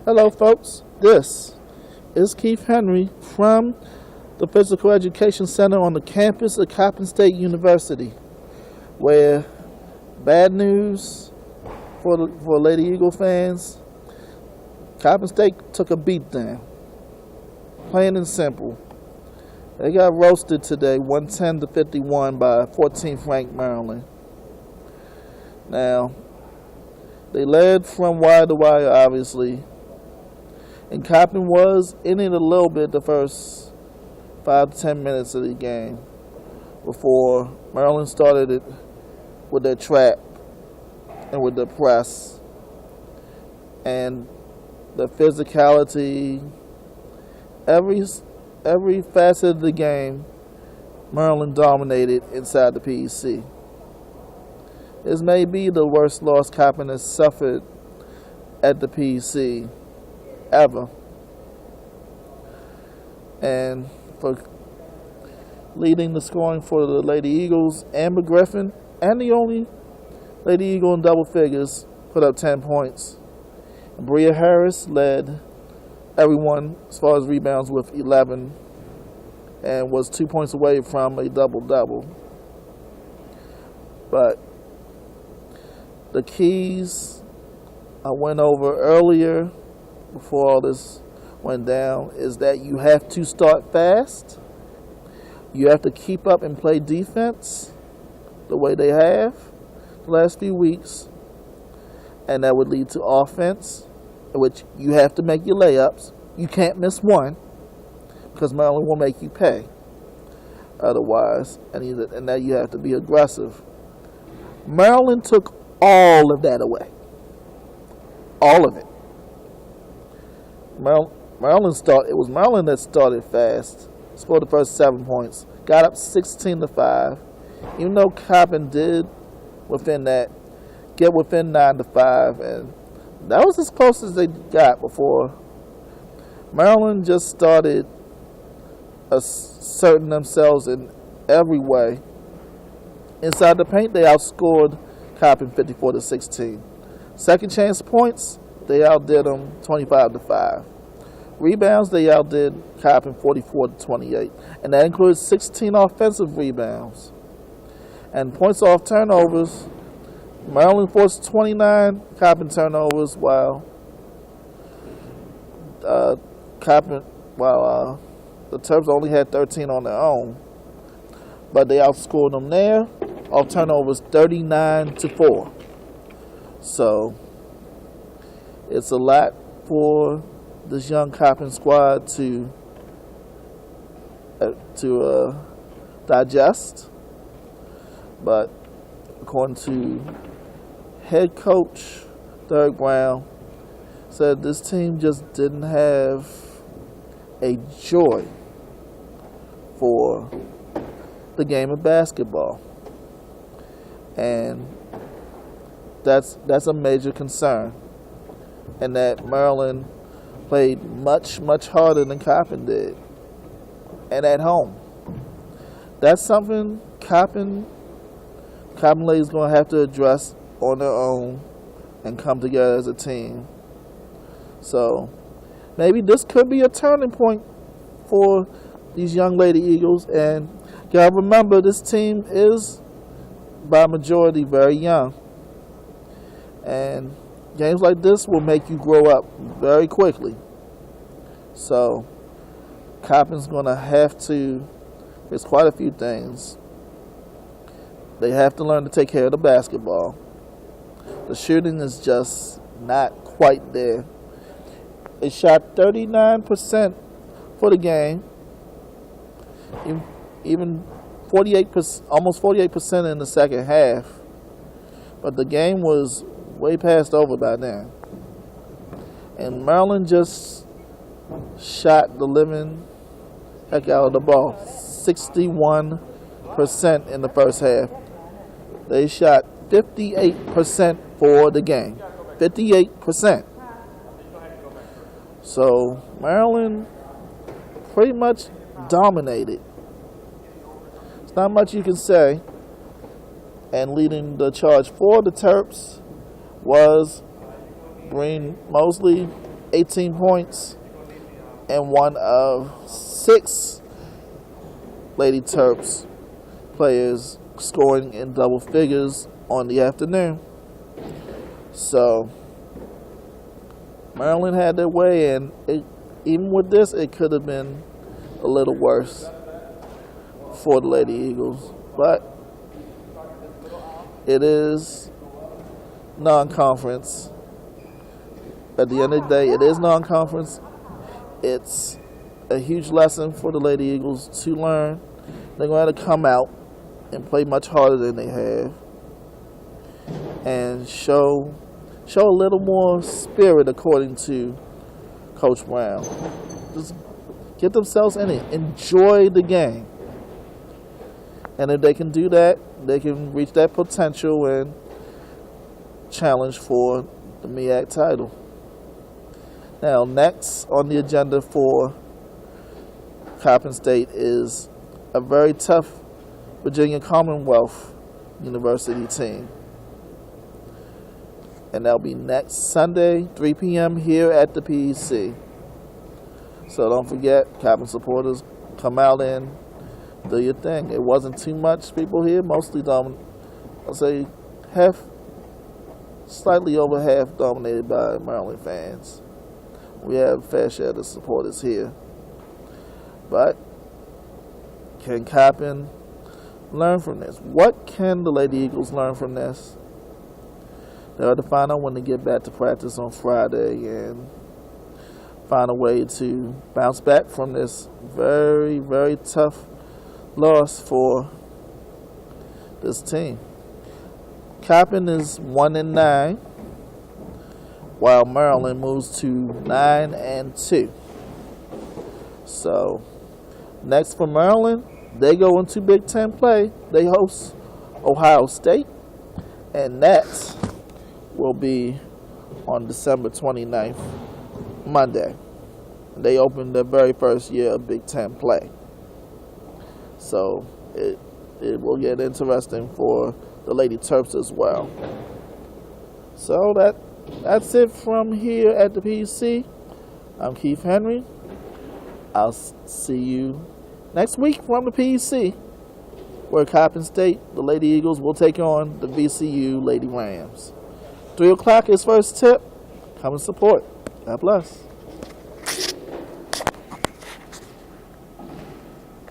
Hello, folks. This is Keith Henry from the Physical Education Center on the campus of Coppin State University, where bad news for Lady Eagle fans. Coppin State took a beat down. Plain and simple. They got roasted today, 110-51 by 14th ranked Maryland. Now, they led from wire to wire, obviously. And Coppin was in it a little bit the first 5 to 10 minutes of the game before Maryland started it with their trap and with the press and the physicality. Every facet of the game, Maryland dominated inside the PEC. This may be the worst loss Coppin has suffered at the PEC ever. And for leading the scoring for the Lady Eagles, Amber Griffin, and the only Lady Eagle in double figures, put up 10 points. And Bria Harris led everyone as far as rebounds with 11 and was 2 points away from a double-double. But the keys I went over earlier before all this went down is that you have to start fast. You have to keep up and play defense the way they have the last few weeks. And that would lead to offense, in which you have to make your layups. You can't miss one because Maryland will make you pay otherwise. And that you have to be aggressive. Maryland took all of that away. All of it. It was Maryland that started fast, scored the first 7 points, got up 16-5. Even though Coppin did get within 9-5, and that was as close as they got before Maryland just started asserting themselves in every way. Inside the paint, they outscored Coppin 54-16. Second chance points, they outdid them 25-5. Rebounds, they outdid Coppin 44-28. And that includes 16 offensive rebounds. And points off turnovers, Maryland forced 29 Coppin turnovers, while the Terps only had 13 on their own. But they outscored them there, off turnovers 39-4. So it's a lot for this young Coppin squad to digest. But according to head coach Derek Brown, said this team just didn't have a joy for the game of basketball. And that's a major concern. And that Maryland played much, much harder than Coppin did. And at home. That's something Coppin Ladies going to have to address on their own and come together as a team. So maybe this could be a turning point for these young Lady Eagles. And you got to remember, this team is by majority very young. And games like this will make you grow up very quickly. So Coppin's going to have to, there's quite a few things. They have to learn to take care of the basketball. The shooting is just not quite there. They shot 39% for the game. Even 48%, almost 48% in the second half. But the game was way past over by then. And Maryland just shot the living heck out of the ball. 61% in the first half. They shot 58% for the game. 58%. So Maryland pretty much dominated. There's not much you can say. And leading the charge for the Terps was Green Mosley, 18 points, and one of 6 Lady Terps players scoring in double figures on the afternoon. So Maryland had their way, and even with this, it could have been a little worse for the Lady Eagles. But it is non-conference. At the end of the day, it is non-conference. It's a huge lesson for the Lady Eagles to learn. They're going to have to come out and play much harder than they have, and show a little more spirit, according to Coach Brown. Just get themselves in it. Enjoy the game. And if they can do that, they can reach that potential and challenge for the MEAC title. Now, next on the agenda for Coppin State is a very tough Virginia Commonwealth University team. And that'll be next Sunday, 3 p.m. here at the PEC. So don't forget, Coppin supporters, come out and do your thing. It wasn't too much people here, mostly I'll say slightly over half dominated by Maryland fans. We have a fair share of supporters here. But can Coppin learn from this? What can the Lady Eagles learn from this? They'll have to find out when they get back to practice on Friday and find a way to bounce back from this very, very tough loss for this team. Coppin is 1-9, while Maryland moves to 9-2. So next for Maryland, they go into Big Ten play. They host Ohio State, and that will be on December 29th, Monday. They open their very first year of Big Ten play. So it will get interesting for the Lady Terps as well. So that's it from here at the PEC. I'm Keith Henry. I'll see you next week from the PEC, where Coppin State, the Lady Eagles, will take on the VCU Lady Rams. 3 o'clock is first tip. Come and support. God bless.